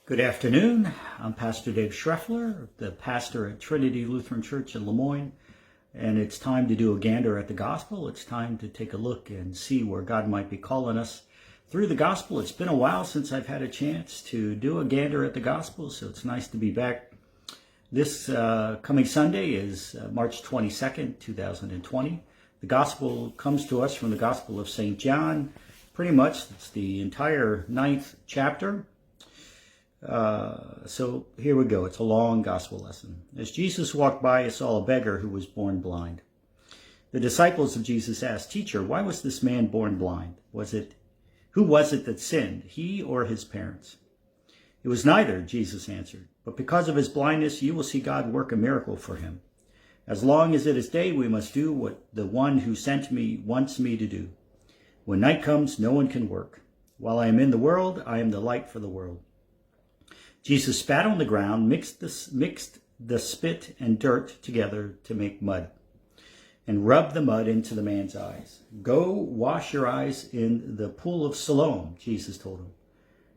Good afternoon. I'm Pastor Dave Schreffler, the pastor at Trinity Lutheran Church in Lemoyne, and it's time to do a gander at the gospel. It's time to take a look and see where God might be calling us through the gospel. It's been a while since I've had a chance to do a gander at the gospel, so it's nice to be back. This coming Sunday is March 22nd, 2020. The gospel comes to us from the Gospel of St. John. Pretty much, it's the entire 9th chapter. So here we go. It's a long gospel lesson. As Jesus walked by, he saw a beggar who was born blind. The disciples of Jesus asked, "Teacher, why was this man born blind? Who was it that sinned, he or his parents?" "It was neither," Jesus answered. "But because of his blindness, you will see God work a miracle for him. As long as it is day, we must do what the one who sent me wants me to do. When night comes, no one can work. While I am in the world, I am the light for the world." Jesus spat on the ground, mixed the spit and dirt together to make mud, and rubbed the mud into the man's eyes. "Go wash your eyes in the pool of Siloam," Jesus told him.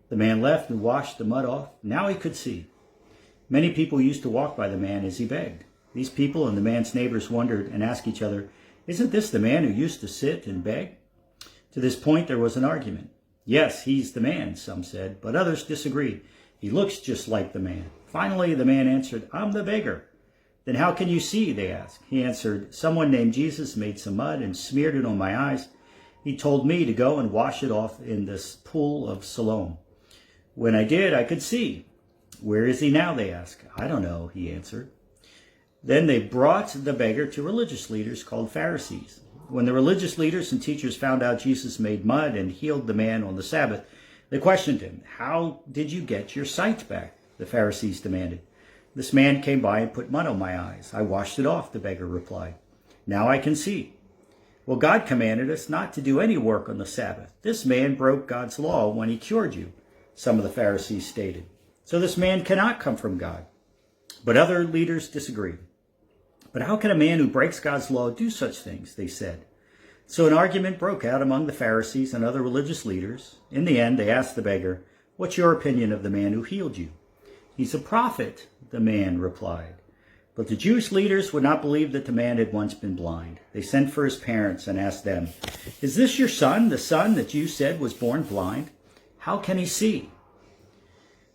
The man left and washed the mud off. Now he could see. Many people used to walk by the man as he begged. These people and the man's neighbors wondered and asked each other, "Isn't this the man who used to sit and beg?" To this point, there was an argument. "Yes, he's the man," some said, but others disagreed. "He looks just like the man." Finally, the man answered, "I'm the beggar." "Then how can you see?" they asked. He answered, "Someone named Jesus made some mud and smeared it on my eyes. He told me to go and wash it off in this pool of Siloam. When I did, I could see." "Where is he now?" they asked. "I don't know," he answered. Then they brought the beggar to religious leaders called Pharisees. When the religious leaders and teachers found out Jesus made mud and healed the man on the Sabbath, they questioned him. "How did you get your sight back?" the Pharisees demanded. "This man came by and put mud on my eyes. I washed it off," the beggar replied. "Now I can see." "Well, God commanded us not to do any work on the Sabbath. This man broke God's law when he cured you," some of the Pharisees stated. "So this man cannot come from God." But other leaders disagreed. "But how can a man who breaks God's law do such things?" they said. So an argument broke out among the Pharisees and other religious leaders. In the end, they asked the beggar, "What's your opinion of the man who healed you?" "He's a prophet," the man replied. But the Jewish leaders would not believe that the man had once been blind. They sent for his parents and asked them, "Is this your son, the son that you said was born blind? How can he see?"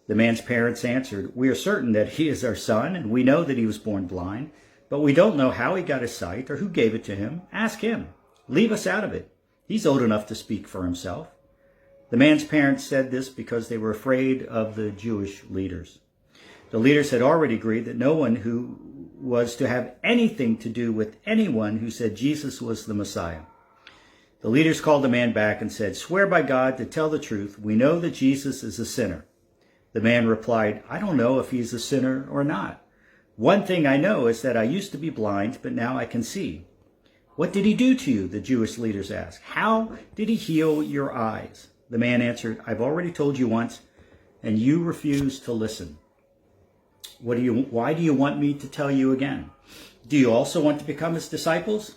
The man's parents answered, "We are certain that he is our son, and we know that he was born blind, but we don't know how he got his sight or who gave it to him. Ask him. Leave us out of it. He's old enough to speak for himself." The man's parents said this because they were afraid of the Jewish leaders. The leaders had already agreed that no one who was to have anything to do with anyone who said Jesus was the Messiah. The leaders called the man back and said, "Swear by God to tell the truth. We know that Jesus is a sinner." The man replied, "I don't know if he's a sinner or not. One thing I know is that I used to be blind, but now I can see." "What did he do to you?" the Jewish leaders asked. "How did he heal your eyes?" The man answered, "I've already told you once, and you refused to listen. Why do you want me to tell you again? Do you also want to become his disciples?"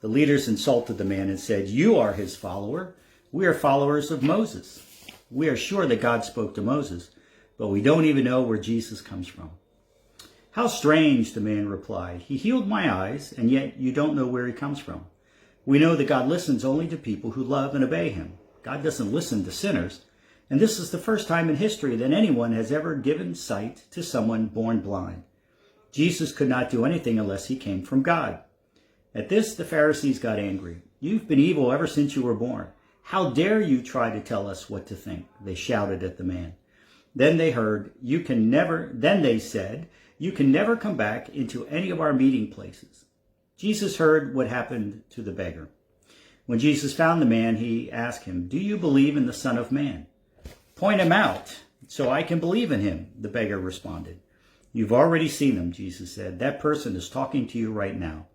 The leaders insulted the man and said, "You are his follower. We are followers of Moses. We are sure that God spoke to Moses, but we don't even know where Jesus comes from." "How strange," the man replied. "He healed my eyes, and yet you don't know where he comes from. We know that God listens only to people who love and obey him. God doesn't listen to sinners, and this is the first time in history that anyone has ever given sight to someone born blind. Jesus could not do anything unless he came from God." At this, the Pharisees got angry. "You've been evil ever since you were born. How dare you try to tell us what to think?" they shouted at the man. Then they said, "You can never come back into any of our meeting places." Jesus heard what happened to the beggar. When Jesus found the man, he asked him, "Do you believe in the Son of Man?" "Point him out so I can believe in him," the beggar responded. "You've already seen him," Jesus said. "That person is talking to you right now."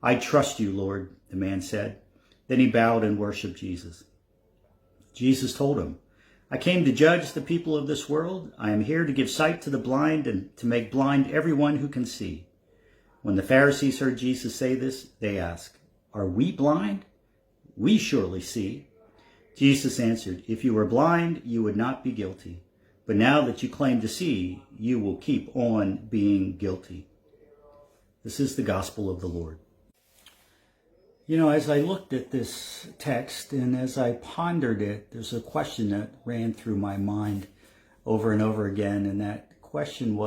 "I trust you, Lord," the man said. Then he bowed and worshiped Jesus. Jesus told him, "I came to judge the people of this world. I am here to give sight to the blind and to make blind everyone who can see." When the Pharisees heard Jesus say this, they asked, "Are we blind? We surely see." Jesus answered, "If you were blind, you would not be guilty. But now that you claim to see, you will keep on being guilty. This is the gospel of the Lord. You know, as I looked at this text and as I pondered it, there's a question that ran through my mind over and over again. And that question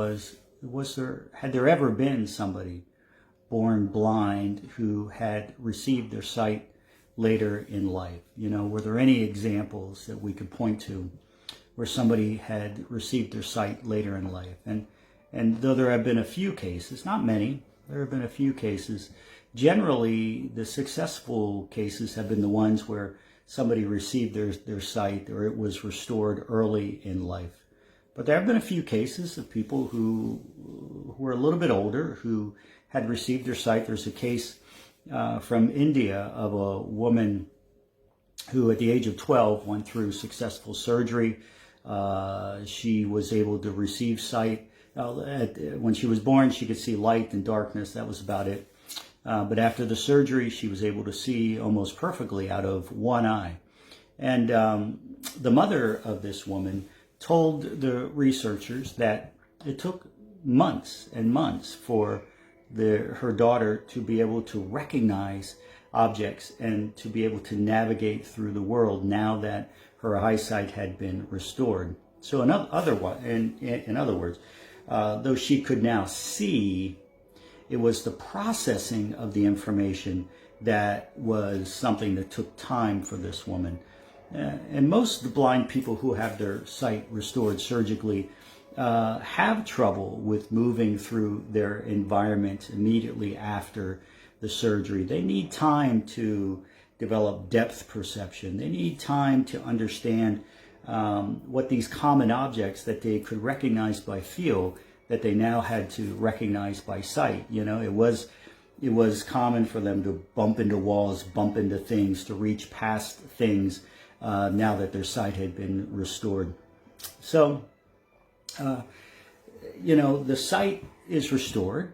had there ever been somebody born blind who had received their sight later in life? You know, were there any examples that we could point to where somebody had received their sight later in life? And though there have been a few cases, not many, there have been a few cases, generally the successful cases have been the ones where somebody received their sight or it was restored early in life. But there have been a few cases of people who were a little bit older who had received their sight. There's a case from India of a woman who at the age of 12 went through successful surgery. She was able to receive sight. When she was born, she could see light and darkness. That was about it. But after the surgery, she was able to see almost perfectly out of one eye. And the mother of this woman told the researchers that it took months and months for her daughter to be able to recognize objects and to be able to navigate through the world now that her eyesight had been restored. So in other words, though she could now see, it was the processing of the information that was something that took time for this woman. And most of the blind people who have their sight restored surgically have trouble with moving through their environment immediately after the surgery. They need time to develop depth perception. They need time to understand what these common objects that they could recognize by feel that they now had to recognize by sight. You know, it was common for them to bump into walls, bump into things, to reach past things now that their sight had been restored. So, you know, the sight is restored,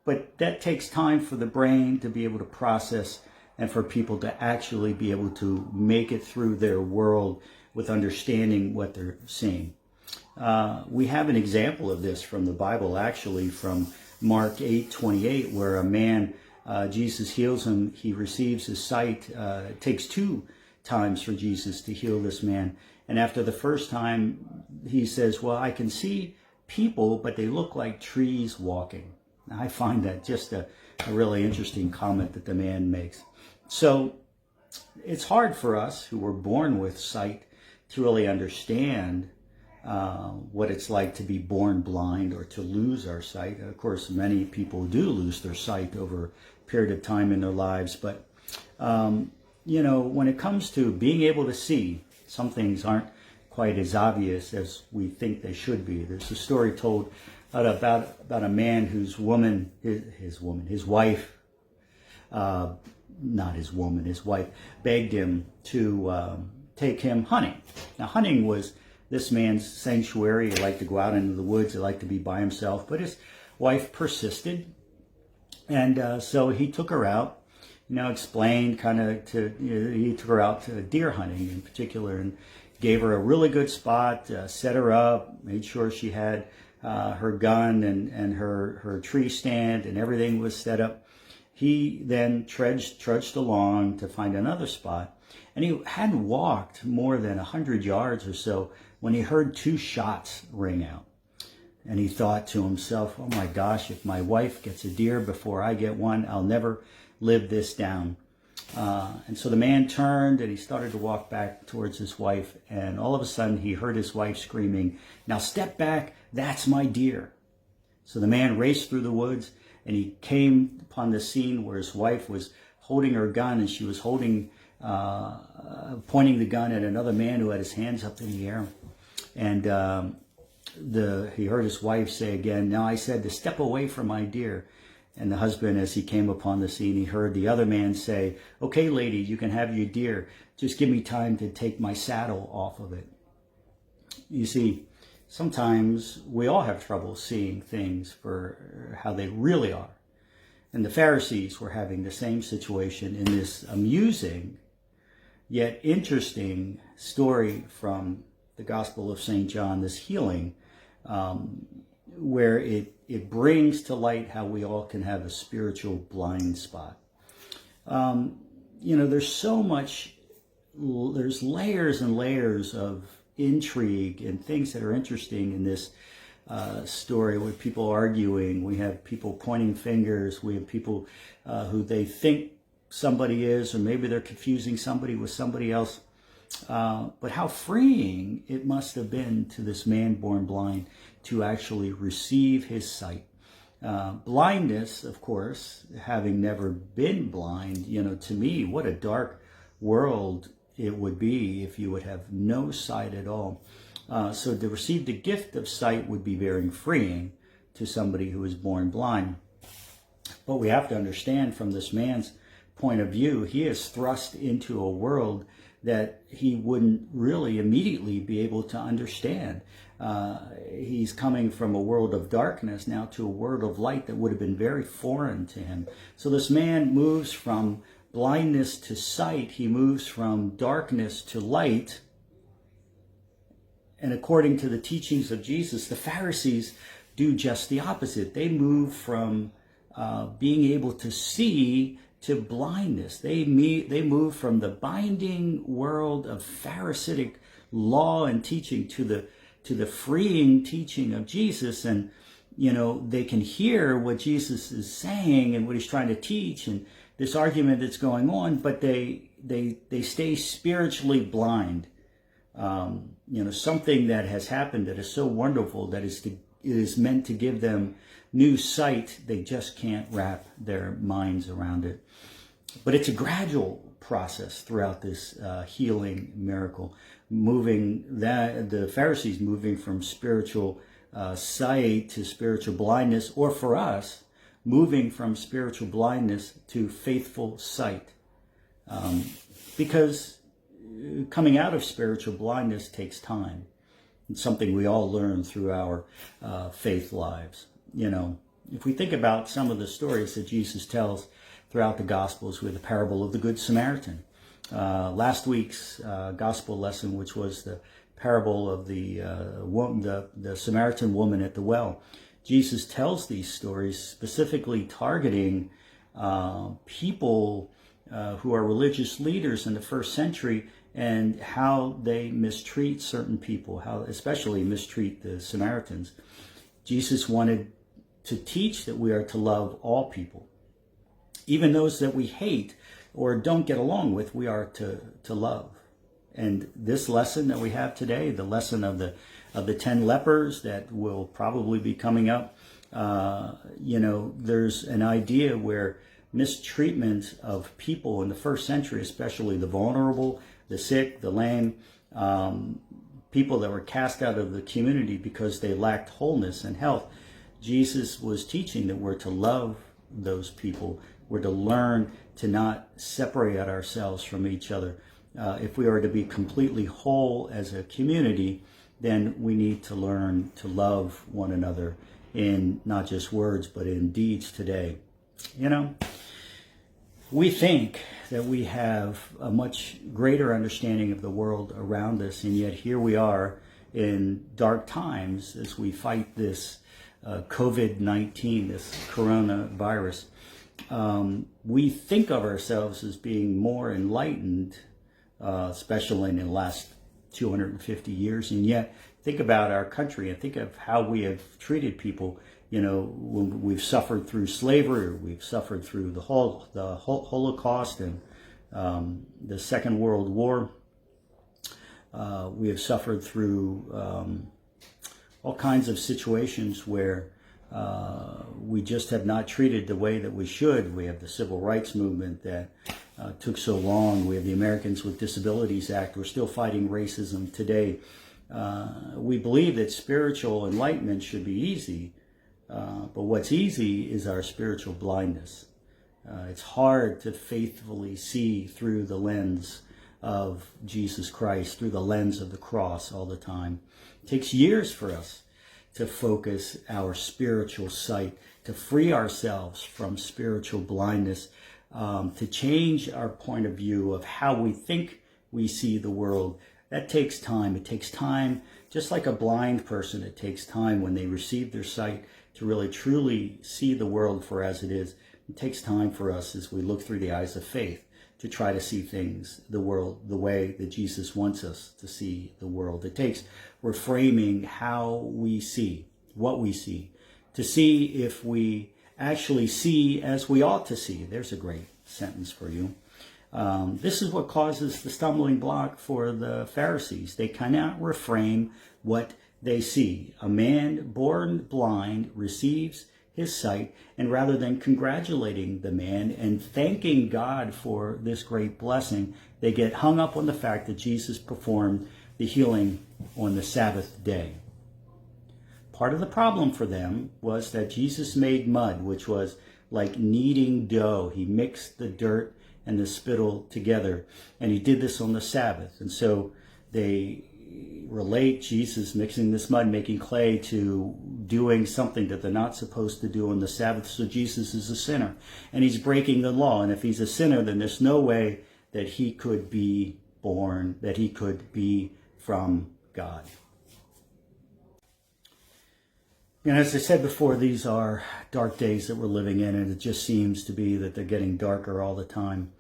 but that takes time for the brain to be able to process and for people to actually be able to make it through their world with understanding what they're seeing. We have an example of this from the Bible, actually, from Mark 8:28, where a man, Jesus heals him, he receives his sight. It takes 2 times for Jesus to heal this man. And after the first time, he says, well, I can see people, but they look like trees walking. Now, I find that just a really interesting comment that the man makes. So it's hard for us who were born with sight to really understand what it's like to be born blind or to lose our sight. Of course, many people do lose their sight over a period of time in their lives, but you know, when it comes to being able to see, some things aren't quite as obvious as we think they should be. There's a story told about a man whose his wife, his wife begged him to take him hunting. Now, hunting was this man's sanctuary. He liked to go out into the woods. He liked to be by himself, but his wife persisted. And so he took her out, you know, explained he took her out to deer hunting in particular and gave her a really good spot, set her up, made sure she had her gun and her tree stand and everything was set up. He then trudged along to find another spot. And he hadn't walked more than 100 yards or so when he heard 2 shots ring out. And he thought to himself, oh my gosh, if my wife gets a deer before I get one, I'll never live this down. And so the man turned and he started to walk back towards his wife. And all of a sudden he heard his wife screaming, now step back, that's my deer. So the man raced through the woods and he came upon the scene where his wife was holding her gun and she was pointing the gun at another man who had his hands up in the air. And he heard his wife say again, now I said to step away from my deer. And the husband, as he came upon the scene, he heard the other man say, okay, lady, you can have your deer. Just give me time to take my saddle off of it. You see, sometimes we all have trouble seeing things for how they really are. And the Pharisees were having the same situation in this amusing yet interesting story from the Gospel of St. John, this healing, where it brings to light how we all can have a spiritual blind spot. There's so much, there's layers and layers of intrigue and things that are interesting in this story, with people arguing. We have people pointing fingers. We have people who they think somebody is, or maybe they're confusing somebody with somebody else. But how freeing it must have been to this man born blind to actually receive his sight. Blindness, of course, having never been blind, to me, what a dark world it would be if you would have no sight at all. So to receive the gift of sight would be very freeing to somebody who is born blind. But we have to understand, from this man's point of view, he is thrust into a world that he wouldn't really immediately be able to understand. He's coming from a world of darkness now to a world of light that would have been very foreign to him. So this man moves from blindness to sight. He moves from darkness to light. And according to the teachings of Jesus, the Pharisees do just the opposite. They move from being able to see to blindness. They move from the binding world of Pharisaic law and teaching to the freeing teaching of Jesus. And they can hear what Jesus is saying and what he's trying to teach, and this argument that's going on, but they stay spiritually blind. Something that has happened that is so wonderful, that it is meant to give them new sight, they just can't wrap their minds around it. But it's a gradual process throughout this healing miracle, the Pharisees moving from spiritual sight to spiritual blindness, or for us, moving from spiritual blindness to faithful sight. Because coming out of spiritual blindness takes time. It's something we all learn through our faith lives. If we think about some of the stories that Jesus tells throughout the Gospels, with the parable of the Good Samaritan. Last week's Gospel lesson, which was the parable of the Samaritan woman at the well. Jesus tells these stories specifically targeting people who are religious leaders in the first century, and how they mistreat certain people, how especially mistreat the Samaritans. Jesus wanted to teach that we are to love all people. Even those that we hate or don't get along with, we are to love. And this lesson that we have today, the lesson of the 10 lepers that will probably be coming up, there's an idea where mistreatment of people in the first century, especially the vulnerable, the sick, the lame, people that were cast out of the community because they lacked wholeness and health. Jesus was teaching that we're to love those people. We're to learn to not separate ourselves from each other. If we are to be completely whole as a community, then we need to learn to love one another in not just words, but in deeds today. We think that we have a much greater understanding of the world around us, and yet here we are in dark times as we fight this COVID-19, this coronavirus. We think of ourselves as being more enlightened, especially in the last 250 years, and yet think about our country and think of how we have treated people. We've suffered through slavery, we've suffered through the Holocaust and the Second World War. We have suffered through all kinds of situations where we just have not treated the way that we should. We have the Civil Rights Movement that took so long. We have the Americans with Disabilities Act. We're still fighting racism today. We believe that spiritual enlightenment should be easy. But what's easy is our spiritual blindness. It's hard to faithfully see through the lens of Jesus Christ, through the lens of the cross all the time. It takes years for us to focus our spiritual sight, to free ourselves from spiritual blindness, to change our point of view of how we think we see the world, that takes time. It takes time, just like a blind person, it takes time when they receive their sight to really truly see the world for as it is. It takes time for us as we look through the eyes of faith to try to see things, the world, the way that Jesus wants us to see the world. It takes reframing how we see, what we see, to see if we actually see as we ought to see. There's a great sentence for you. This is what causes the stumbling block for the Pharisees. They cannot reframe what they see. A man born blind receives his sight, and rather than congratulating the man and thanking God for this great blessing, they get hung up on the fact that Jesus performed the healing on the Sabbath day. Part of the problem for them was that Jesus made mud, which was like kneading dough. He mixed the dirt and the spittle together, and he did this on the Sabbath. And so they relate Jesus mixing this mud, making clay, to doing something that they're not supposed to do on the Sabbath. So Jesus is a sinner, and he's breaking the law. And if he's a sinner, then there's no way that he could be born, that he could be from God. And as I said before, these are dark days that we're living in, and it just seems to be that they're getting darker all the time.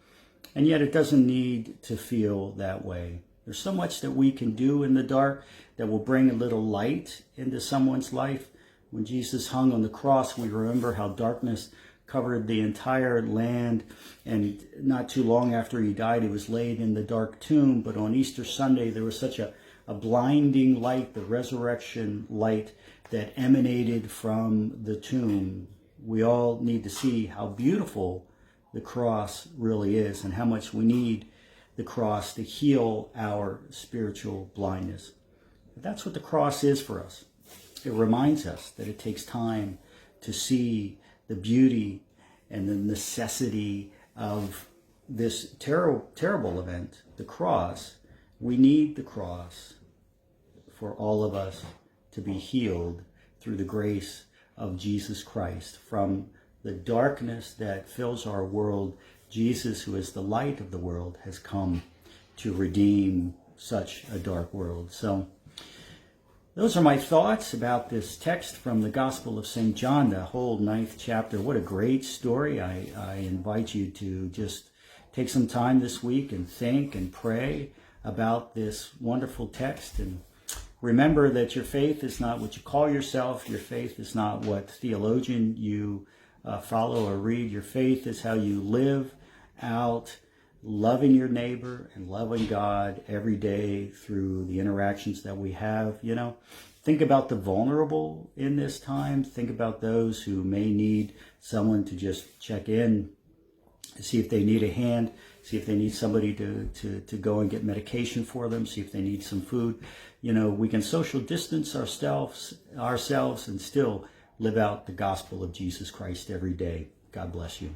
And yet it doesn't need to feel that way. There's so much that we can do in the dark that will bring a little light into someone's life. When Jesus hung on the cross, we remember how darkness covered the entire land, and not too long after he died, he was laid in the dark tomb. But on Easter Sunday, there was such a blinding light, the resurrection light that emanated from the tomb. We all need to see how beautiful the cross really is and how much we need the cross to heal our spiritual blindness. But that's what the cross is for us. It reminds us that it takes time to see the beauty and the necessity of this terrible event, the cross. We need the cross for all of us to be healed through the grace of Jesus Christ. From the darkness that fills our world, Jesus, who is the light of the world, has come to redeem such a dark world. So those are my thoughts about this text from the Gospel of St. John, the whole 9th chapter. What a great story. I invite you to just take some time this week and think and pray about this wonderful text. And remember that your faith is not what you call yourself. Your faith is not what theologian you follow or read. Your faith is how you live out loving your neighbor and loving God every day through the interactions that we have. You know, think about the vulnerable in this time. Think about those who may need someone to just check in, see if they need a hand, see if they need somebody to go and get medication for them, see if they need some food. You know, we can social distance ourselves and still live out the gospel of Jesus Christ every day. God bless you.